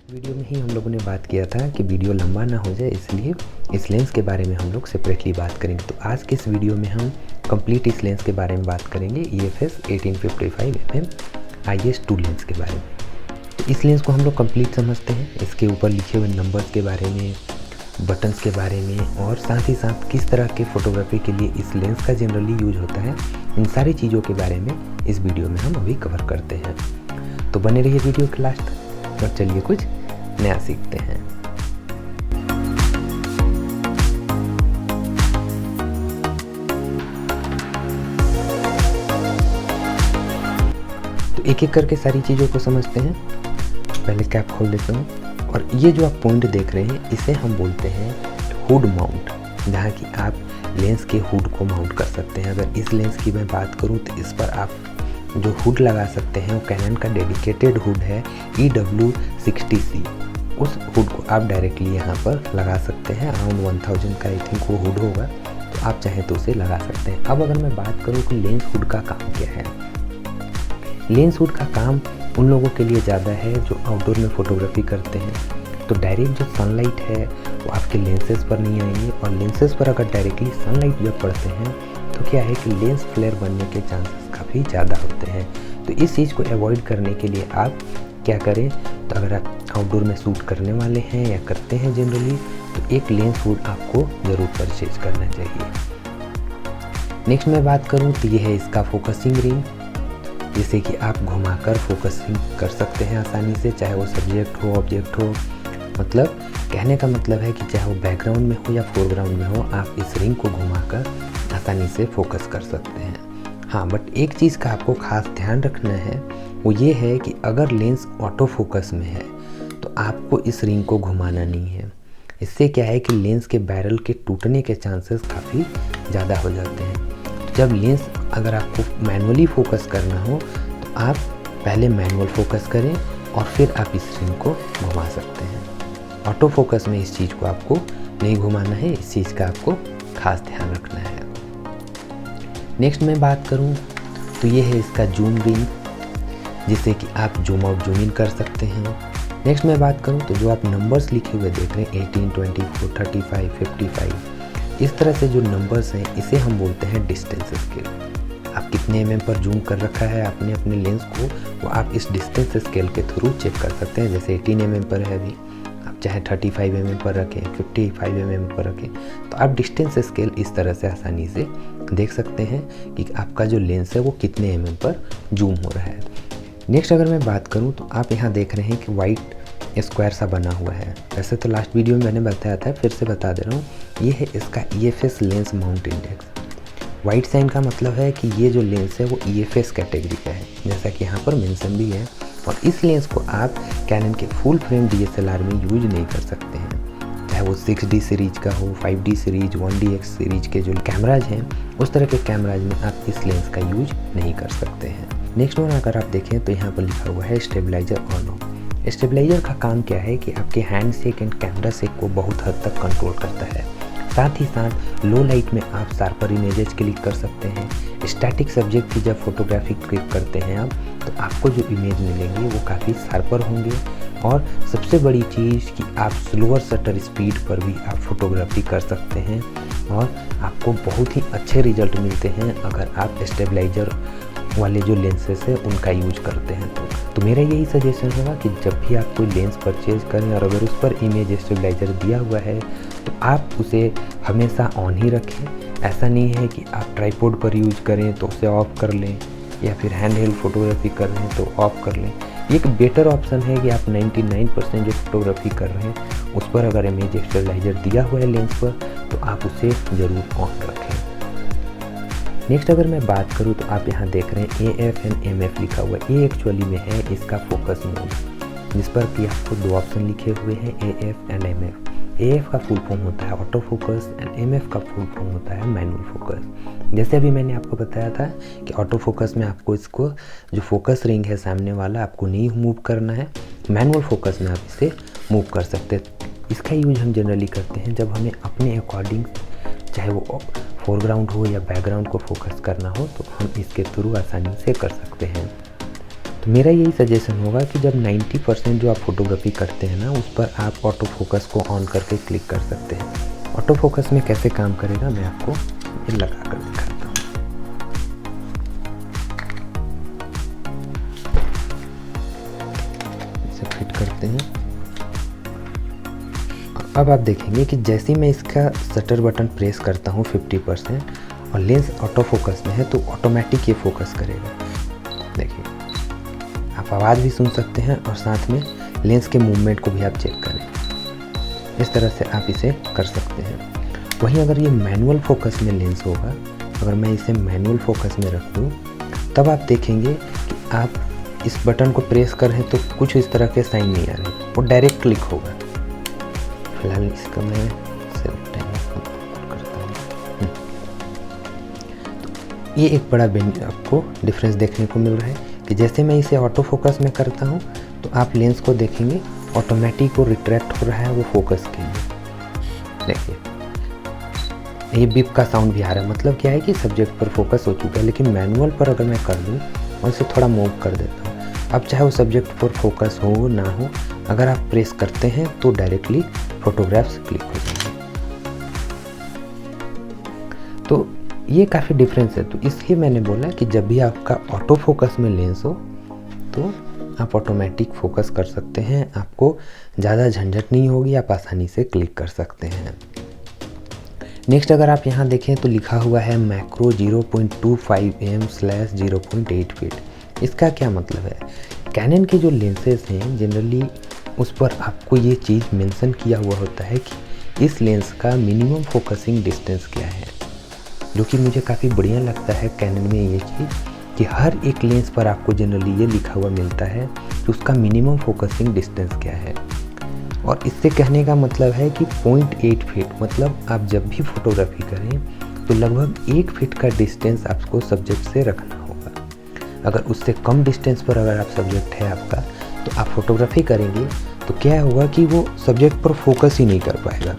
Video में ही हम लोगों ने बात किया था कि वीडियो लंबा ना हो जाए, इसलिए इस लेंस के बारे में हम लोग सेपरेटली बात करेंगे। तो आज के इस वीडियो में हम कंप्लीट इस लेंस के बारे में बात करेंगे, EFS 1855 IS2 लेंस के बारे में। तो इस लेंस को हम लोग कंप्लीट समझते हैं, इसके ऊपर लिखे हुए नंबर्स के बारे में, बटन्स के बारे में और साथ ही साथ किस तरह के फोटोग्राफी के लिए इस लेंस का जनरली यूज होता है, इन सारी चीज़ों के बारे में इस वीडियो में हम अभी कवर करते हैं। तो बने रहिए वीडियो के लास्ट तक और चलिए कुछ नया सीखते हैं। तो एक एक करके सारी चीज़ों को समझते हैं। पहले कैप खोल देता हूँ और ये जो आप पॉइंट देख रहे हैं इसे हम बोलते हैं हुड माउंट, जहाँ कि आप लेंस के हुड को माउंट कर सकते हैं। अगर इस लेंस की मैं बात करूँ तो इस पर आप जो हुड लगा सकते हैं वो कैनन का डेडिकेटेड हुड है EW60C। उस हुड को आप डायरेक्टली यहाँ पर लगा सकते हैं। अराउंड 1000 का आई थिंक वो हुड होगा, तो आप चाहें तो उसे लगा सकते हैं। अब अगर मैं बात करूँ कि लेंस हुड का काम क्या है, लेंस हुड का काम उन लोगों के लिए ज़्यादा है जो आउटडोर में फोटोग्राफी करते हैं। तो डायरेक्ट जो सनलाइट है वो आपके लेंसेज पर नहीं आएंगे, और लेंसेज पर अगर डायरेक्टली सनलाइट जब पड़ते हैं तो क्या है कि लेंस फ्लेयर बनने के चांसेस काफ़ी ज़्यादा होते हैं। तो इस चीज़ को अवॉइड करने के लिए आप क्या करें, तो अगर आप आउटडोर में शूट करने वाले हैं या करते हैं जनरली, तो एक लेंस हुड आपको ज़रूर परचेज करना चाहिए। नेक्स्ट मैं बात करूं तो ये है इसका फोकसिंग रिंग, जिसे कि आप घुमाकर फोकसिंग कर सकते हैं आसानी से, चाहे वो सब्जेक्ट हो ऑब्जेक्ट हो। मतलब कहने का मतलब है कि चाहे वो बैकग्राउंड में हो या फोरग्राउंड में हो, आप इस रिंग को घुमाकर आसानी से फोकस कर सकते हैं। हाँ, बट एक चीज़ का आपको खास ध्यान रखना है, वो ये है कि अगर लेंस ऑटो फोकस में है तो आपको इस रिंग को घुमाना नहीं है। इससे क्या है कि लेंस के बैरल के टूटने के चांसेस काफ़ी ज़्यादा हो जाते हैं। तो जब लेंस अगर आपको मैनुअली फोकस करना हो तो आप पहले मैनुअल फोकस करें और फिर आप इस रिंग को घुमा सकते हैं। ऑटो फोकस में इस चीज़ को आपको नहीं घुमाना है, इस चीज़ का आपको खास ध्यान रखना है। नेक्स्ट मैं बात करूं तो ये है इसका जूम रिंग, जिससे कि आप जूम आउट जूम इन कर सकते हैं। नेक्स्ट मैं बात करूं तो जो आप नंबर्स लिखे हुए देख रहे हैं 18, 24, 35, 55, इस तरह से जो नंबर्स हैं इसे हम बोलते हैं डिस्टेंस स्केल। आप कितने mm पर जूम कर रखा है आपने अपने लेंस को, वो आप इस डिस्टेंस स्केल के थ्रू चेक कर सकते हैं। जैसे 18 mm पर है अभी, आप चाहे 35 mm पर रखें, 55 mm पर रखें, तो आप डिस्टेंस स्केल इस तरह से आसानी से देख सकते हैं कि आपका जो लेंस है वो कितने mm पर जूम हो रहा है। नेक्स्ट अगर मैं बात करूं तो आप यहाँ देख रहे हैं कि वाइट स्क्वायर सा बना हुआ है। वैसे तो लास्ट वीडियो में मैंने बताया था, फिर से बता दे रहा हूँ, ये है इसका EFS lens mount index. White sign का मतलब है कि ये जो लेंस है वो EFS कैटेगरी का है, जैसा कि यहाँ पर मेंशन भी है। और इस लेंस को आप कैनन के फुल फ्रेम DSLR में यूज नहीं कर सकते हैं, चाहे वो 6D सीरीज का हो, 5D सीरीज, 1DX सीरीज के जो कैमराज हैं, उस तरह के कैमराज में आप इस लेंस का यूज नहीं कर सकते हैं। नेक्स्ट वन अगर आप देखें तो यहाँ पर लिखा हुआ है स्टेबलाइजर ऑन ऑफ। स्टेबलाइजर का काम क्या है कि आपके hand shake and camera shake को बहुत हद तक कंट्रोल करता है। साथ ही साथ लो लाइट में आप शार्पर इमेजेस क्लिक कर सकते हैं। स्टैटिक सब्जेक्ट की जब फोटोग्राफी क्लिक करते हैं आप, तो आपको जो इमेज मिलेंगे वो काफ़ी शार्पर होंगे। और सबसे बड़ी चीज़ कि आप स्लोअर शटर स्पीड पर भी आप फोटोग्राफी कर सकते हैं और आपको बहुत ही अच्छे रिजल्ट मिलते हैं अगर आप स्टेबलाइजर वाले जो लेंसेस है उनका यूज करते हैं। तो मेरा यही सजेशन होगा कि जब भी आप कोई लेंस परचेज करें और अगर उस पर इमेज स्टेबलाइजर दिया हुआ है तो आप उसे हमेशा ऑन ही रखें। ऐसा नहीं है कि आप ट्राइपॉड पर यूज करें तो उसे ऑफ कर लें, या फिर हैंड हेल्ड फोटोग्राफी कर रहे हैं तो ऑफ कर लें। एक बेटर ऑप्शन है कि आप 99% जो फोटोग्राफी कर रहे हैं उस पर अगर इमेज स्टेबलाइजर दिया हुआ है लेंस पर, तो आप उसे ज़रूर ऑन रखें। नेक्स्ट अगर मैं बात करूँ तो आप यहाँ देख रहे हैं AF एंड MF लिखा हुआ है। ये एक्चुअली में है इसका फोकस मोड, जिस पर कि आपको दो ऑप्शन लिखे हुए हैं AF एंड MF। AF का फुल फॉर्म होता है ऑटो फोकस एंड MF का फुल फॉर्म होता है मैनुअल फोकस। जैसे अभी मैंने आपको बताया था कि ऑटो फोकस में आपको इसको जो फोकस रिंग है सामने वाला आपको नहीं मूव करना है, मैनुअल फोकस में आप इसे मूव कर सकते हैं। इसका यूज हम जनरली करते हैं जब हमें अपने अकॉर्डिंग, चाहे वो फोरग्राउंड हो या बैकग्राउंड को फोकस करना हो, तो हम इसके थ्रू आसानी से कर सकते हैं। तो मेरा यही सजेशन होगा कि जब 90% जो आप फोटोग्राफी करते हैं ना, उस पर आप ऑटो फोकस को ऑन करके क्लिक कर सकते हैं। ऑटो फोकस में कैसे काम करेगा मैं आपको ये लगा कर दिखाता हूँ। इसे फिट करते हैं। अब आप देखेंगे कि जैसे ही मैं इसका शटर बटन प्रेस करता हूँ 50% और लेंस ऑटो फोकस में है तो ऑटोमेटिक ये फोकस करेगा। देखिए, आप आवाज़ भी सुन सकते हैं और साथ में लेंस के मूवमेंट को भी आप चेक करें। इस तरह से आप इसे कर सकते हैं। वहीं अगर ये मैनुअल फोकस में लेंस होगा, अगर मैं इसे मैनुअल फोकस में रख दूँ, तब आप देखेंगे कि आप इस बटन को प्रेस कर रहे हैं तो कुछ इस तरह के साइन नहीं आ रहे, वो डायरेक्ट क्लिक होगा। फिलहाल इसका मैं सेलेक्ट करता हूँ। तो ये एक बड़ा आपको डिफरेंस देखने को मिल रहा है कि जैसे मैं इसे ऑटो फोकस में करता हूँ तो आप लेंस को देखेंगे ऑटोमेटिक वो रिट्रैक्ट हो रहा है वो फोकस के लिए। देखिए, ये बिप का साउंड भी आ रहा है, मतलब क्या है कि सब्जेक्ट पर फोकस हो चुका है। लेकिन मैनुअल पर अगर मैं कर दूँ और इसे थोड़ा मूव कर देता हूँ, अब चाहे वो सब्जेक्ट पर फोकस हो ना हो, अगर आप प्रेस करते हैं तो डायरेक्टली फोटोग्राफ्स क्लिक हो जाएंगे। तो ये काफ़ी डिफरेंस है। तो इसलिए मैंने बोला कि जब भी आपका ऑटो फोकस में लेंस हो तो आप ऑटोमेटिक फोकस कर सकते हैं, आपको ज़्यादा झंझट नहीं होगी, आप आसानी से क्लिक कर सकते हैं। नेक्स्ट अगर आप यहाँ देखें तो लिखा हुआ है मैक्रो 0.25 mm/0.8 फीट। इसका क्या मतलब है? कैनन के जो लेंसेज हैं जनरली उस पर आपको ये चीज़ मेंशन किया हुआ होता है कि इस लेंस का मिनिमम फोकसिंग डिस्टेंस क्या है, जो कि मुझे काफ़ी बढ़िया लगता है कैनन में ये चीज़ कि हर एक लेंस पर आपको जनरली ये लिखा हुआ मिलता है कि उसका मिनिमम फोकसिंग डिस्टेंस क्या है। और इससे कहने का मतलब है कि 0.8 फीट, मतलब आप जब भी फोटोग्राफी करें तो लगभग 1 फीट का डिस्टेंस आपको सब्जेक्ट से रखना होगा। अगर उससे कम डिस्टेंस पर अगर आप सब्जेक्ट है आपका तो आप फोटोग्राफी करेंगे तो क्या होगा कि वो सब्जेक्ट पर फोकस ही नहीं कर पाएगा।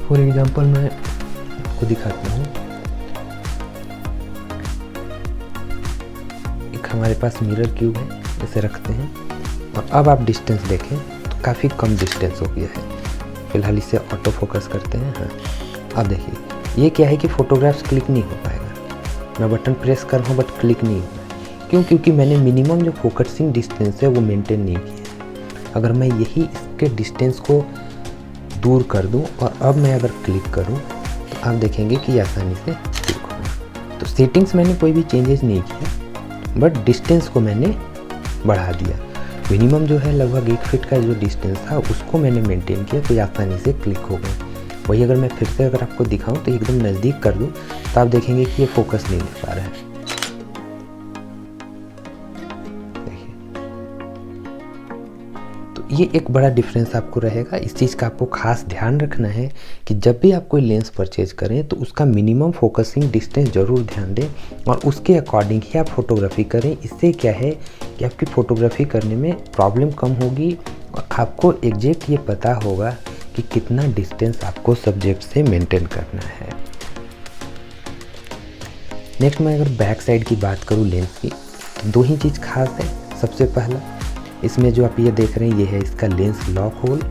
फॉर एग्जांपल मैं आपको दिखाता हूँ। एक हमारे पास मिरर क्यूब है, इसे रखते हैं और अब आप डिस्टेंस देखें तो काफ़ी कम डिस्टेंस हो गया है। फिलहाल इसे ऑटो फोकस करते हैं। हाँ, अब देखिए ये क्या है कि फोटोग्राफ्स क्लिक नहीं हो पाएगा। मैं बटन प्रेस कर रहा हूँ बट क्लिक नहीं होगा। क्यों? क्योंकि मैंने मिनिमम जो फोकसिंग डिस्टेंस है वो मेंटेन नहीं किया। अगर मैं यही इसके डिस्टेंस को दूर कर दूं और अब मैं अगर क्लिक करूं तो आप देखेंगे कि आसानी से क्लिक होगा। तो सेटिंग्स मैंने कोई भी चेंजेस नहीं किया, बट डिस्टेंस को मैंने बढ़ा दिया। मिनिमम जो है लगभग 1 फीट का जो डिस्टेंस था उसको मैंने मेंटेन किया तो ये आसानी से क्लिक हो गया। वही अगर मैं फिर से अगर आपको दिखाऊं तो एकदम नज़दीक कर दूं तो आप देखेंगे कि ये फोकस नहीं ले पा रहा है। ये एक बड़ा डिफरेंस आपको रहेगा। इस चीज़ का आपको खास ध्यान रखना है कि जब भी आप कोई लेंस परचेज करें तो उसका मिनिमम फोकसिंग डिस्टेंस ज़रूर ध्यान दें और उसके अकॉर्डिंग ही आप फोटोग्राफी करें। इससे क्या है कि आपकी फ़ोटोग्राफी करने में प्रॉब्लम कम होगी और आपको एग्जैक्ट ये पता होगा कि कितना डिस्टेंस आपको सब्जेक्ट से मेंटेन करना है। नेक्स्ट मैं अगर बैक साइड की बात करूँ लेंस की तो 2 ही चीज़ खास है। सबसे पहला, इसमें जो आप ये देख रहे हैं ये है इसका लेंस लॉक होल,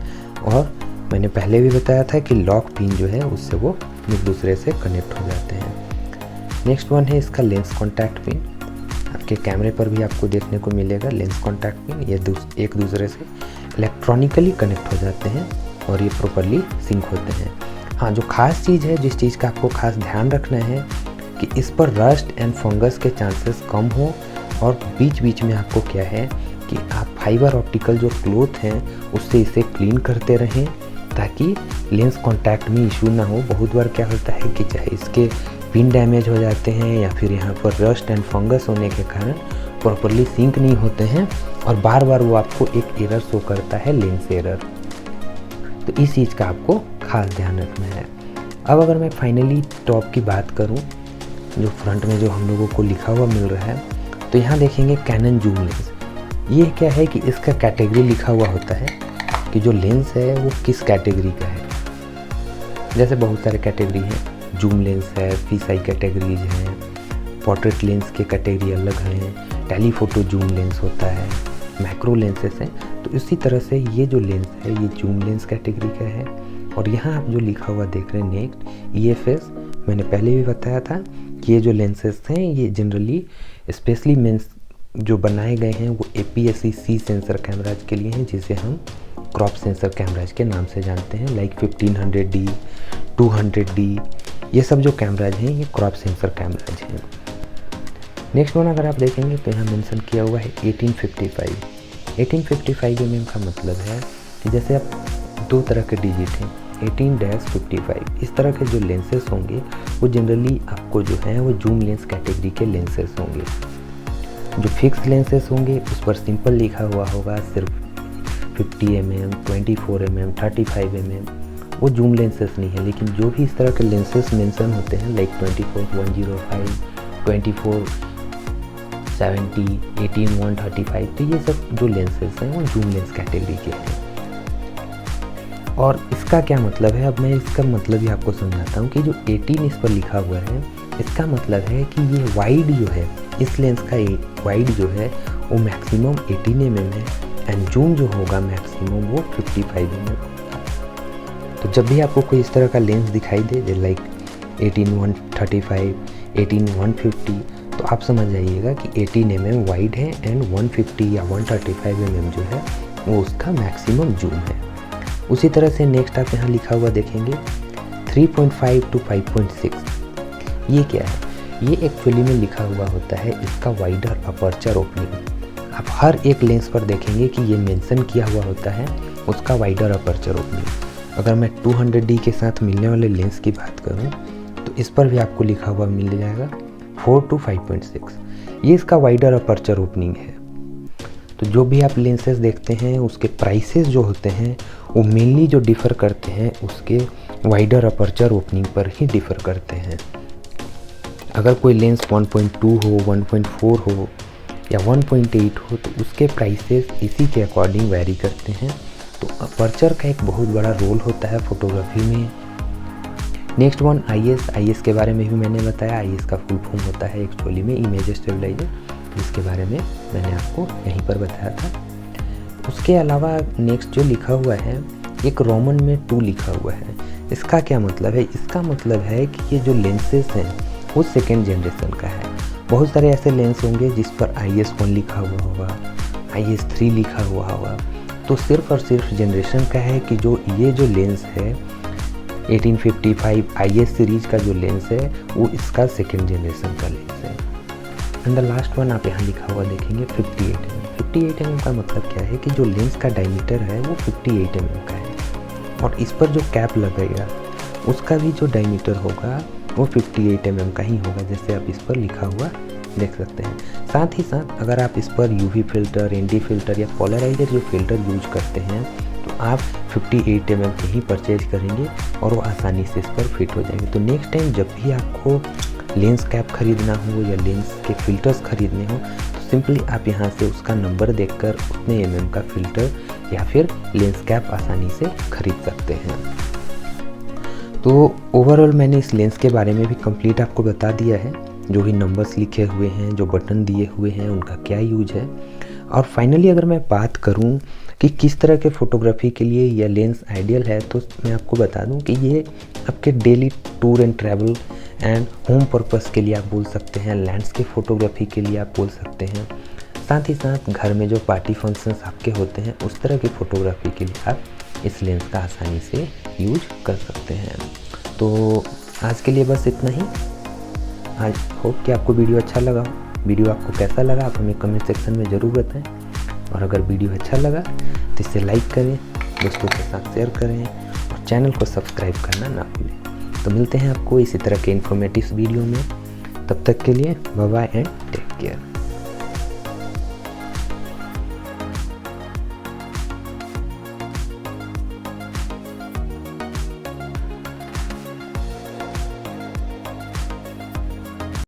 और मैंने पहले भी बताया था कि लॉक पिन जो है उससे वो एक दूसरे से कनेक्ट हो जाते हैं। नेक्स्ट वन है इसका लेंस कॉन्टैक्ट पिन। आपके कैमरे पर भी आपको देखने को मिलेगा लेंस कॉन्टैक्ट पिन। ये एक दूसरे से इलेक्ट्रॉनिकली कनेक्ट हो जाते हैं और ये प्रॉपरली सिंक होते हैं। हाँ, जो खास चीज़ है, जिस चीज़ का आपको खास ध्यान रखना है कि इस पर रस्ट एंड फंगस के चांसेस कम हो, और बीच बीच में आपको क्या है कि आप फाइबर ऑप्टिकल जो क्लॉथ हैं उससे इसे क्लीन करते रहें ताकि लेंस कांटेक्ट में इशू ना हो। बहुत बार क्या होता है कि चाहे इसके पिन डैमेज हो जाते हैं या फिर यहाँ पर रस्ट एंड फंगस होने के कारण प्रॉपरली सिंक नहीं होते हैं और बार बार वो आपको एक एरर शो करता है, लेंस एरर। तो इस चीज़ का आपको खास ध्यान रखना है। अब अगर मैं फाइनली टॉप की बात करूँ, जो फ्रंट में जो हम लोगों को लिखा हुआ मिल रहा है, तो यहाँ देखेंगे कैनन जूम लेंस। ये क्या है कि इसका कैटेगरी लिखा हुआ होता है कि जो लेंस है वो किस कैटेगरी का है। जैसे बहुत सारे कैटेगरी हैं, जूम लेंस है, फिश आई कैटेगरीज हैं, पोर्ट्रेट लेंस के कैटेगरी अलग हैं, टेलीफोटो जूम लेंस होता है, मैक्रो लेंसेस हैं। तो इसी तरह से ये जो लेंस है ये जूम लेंस कैटेगरी का है। और यहाँ आप जो लिखा हुआ देख रहे हैं नेक्स्ट EFS, मैंने पहले भी बताया था कि ये जो लेंसेस हैं ये जनरली स्पेशली मेंस जो बनाए गए हैं वो APS-C सेंसर कैमराज के लिए हैं, जिसे हम क्रॉप सेंसर कैमराज के नाम से जानते हैं। लाइक 1500D, 200D, ये सब जो कैमराज हैं ये क्रॉप सेंसर कैमराज हैं। नेक्स्ट वन अगर आप देखेंगे तो यहाँ मेंशन किया हुआ है 1855। 1855 mm का मतलब है कि जैसे आप दो तरह के डिजिट हैं 18-55, इस तरह के जो लेंसेस होंगे वो जनरली आपको जो है वो जूम लेंस कैटेगरी के लेंसेस होंगे। जो फिक्स लेंसेस होंगे उस पर सिंपल लिखा हुआ होगा सिर्फ 50 mm, 24 mm, 35 mm, वो जूम लेंसेस नहीं है। लेकिन जो भी इस तरह के लेंसेस मेंशन होते हैं लाइक 24-105, 24-70, 18-135, तो ये सब जो लेंसेस हैं वो जूम लेंस कैटेगरी के हैं। और इसका क्या मतलब है, अब मैं इसका मतलब ही आपको समझाता हूँ कि जो 18 इस पर लिखा हुआ है इसका मतलब है कि ये वाइड जो है, इस लेंस का वाइड जो है वो मैक्सिमम 18 mm है एंड जूम जो होगा मैक्सिमम वो 55 mm। तो जब भी आपको कोई इस तरह का लेंस दिखाई दे लाइक 18-135, 18-150, तो आप समझ जाइएगा कि 18 mm वाइड है एंड 150 या 135 mm जो है वो उसका मैक्सिमम जूम है। उसी तरह से नेक्स्ट आप यहाँ लिखा हुआ देखेंगे 3.5 to 5.6, ये क्या है? ये एक्चुअली में लिखा हुआ होता है इसका वाइडर अपर्चर ओपनिंग। आप हर एक लेंस पर देखेंगे कि ये मेंशन किया हुआ होता है उसका वाइडर अपर्चर ओपनिंग। अगर मैं 200D के साथ मिलने वाले लेंस की बात करूं तो इस पर भी आपको लिखा हुआ मिल जाएगा 4 to 5.6, ये इसका वाइडर अपर्चर ओपनिंग है। तो जो भी आप लेंसेज देखते हैं उसके प्राइसेस जो होते हैं वो मेनली जो डिफ़र करते हैं उसके वाइडर अपर्चर ओपनिंग पर ही डिफ़र करते हैं। अगर कोई लेंस 1.2 हो, 1.4 हो या 1.8 हो तो उसके प्राइसेस इसी के अकॉर्डिंग वैरी करते हैं। तो अपर्चर का एक बहुत बड़ा रोल होता है फोटोग्राफी में। नेक्स्ट वन IS के बारे में भी मैंने बताया। IS का फुल फॉर्म होता है एक्चुअली में इमेज स्टेबलाइजर, तो इसके बारे में मैंने आपको यहीं पर बताया था। उसके अलावा नेक्स्ट जो लिखा हुआ है एक रोमन में 2 लिखा हुआ है। इसका क्या मतलब है? इसका मतलब है कि ये जो लेंसेस हैं वो सेकेंड जनरेशन का है। बहुत सारे ऐसे लेंस होंगे जिस पर IS-1 लिखा हुआ होगा, IS-3 लिखा हुआ होगा, तो सिर्फ और सिर्फ जनरेशन का है कि जो ये जो लेंस है 1855 IS सीरीज का जो लेंस है वो इसका सेकेंड जनरेशन का लेंस है। एंड द लास्ट वन आप यहाँ लिखा हुआ देखेंगे 58 mm। 58 mm का मतलब क्या है कि जो लेंस का डायमीटर है वो 58 mm का है और इस पर जो कैप लगेगा उसका भी जो डायमीटर होगा वो 58 mm का ही होगा, जैसे आप इस पर लिखा हुआ देख सकते हैं। साथ ही साथ अगर आप इस पर UV फिल्टर, ND फिल्टर या पोलराइजर जो फिल्टर यूज करते हैं तो आप 58 mm के ही परचेज करेंगे और वो आसानी से इस पर फिट हो जाएंगे। तो नेक्स्ट टाइम जब भी आपको लेंस कैप खरीदना हो या लेंस के फिल्टर्स खरीदने हो तो सिंपली आप यहाँ से उसका नंबर देखकर उतने mm का फिल्टर या फिर लेंस कैप आसानी से खरीद सकते हैं। तो ओवरऑल मैंने इस लेंस के बारे में भी कंप्लीट आपको बता दिया है, जो भी नंबर्स लिखे हुए हैं, जो बटन दिए हुए हैं, उनका क्या यूज है। और फाइनली अगर मैं बात करूं कि किस तरह के फ़ोटोग्राफी के लिए यह लेंस आइडियल है तो मैं आपको बता दूं कि ये आपके daily tour and travel and home purpose के लिए आप बोल सकते हैं, लैंडस्केप फ़ोटोग्राफी के लिए आप बोल सकते हैं, साथ ही साथ घर में जो पार्टी फंक्शंस आपके होते हैं उस तरह की फ़ोटोग्राफी के लिए आप इस लेंस का आसानी से यूज कर सकते हैं। तो आज के लिए बस इतना ही। आई होप कि आपको वीडियो अच्छा लगा हो। वीडियो आपको कैसा लगा आप हमें कमेंट सेक्शन में ज़रूर बताएं और अगर वीडियो अच्छा लगा तो इसे लाइक करें, दोस्तों के साथ शेयर करें और चैनल को सब्सक्राइब करना ना भूलें। तो मिलते हैं आपको इसी तरह के इन्फॉर्मेटिव वीडियो में, तब तक के लिए bye bye and take care.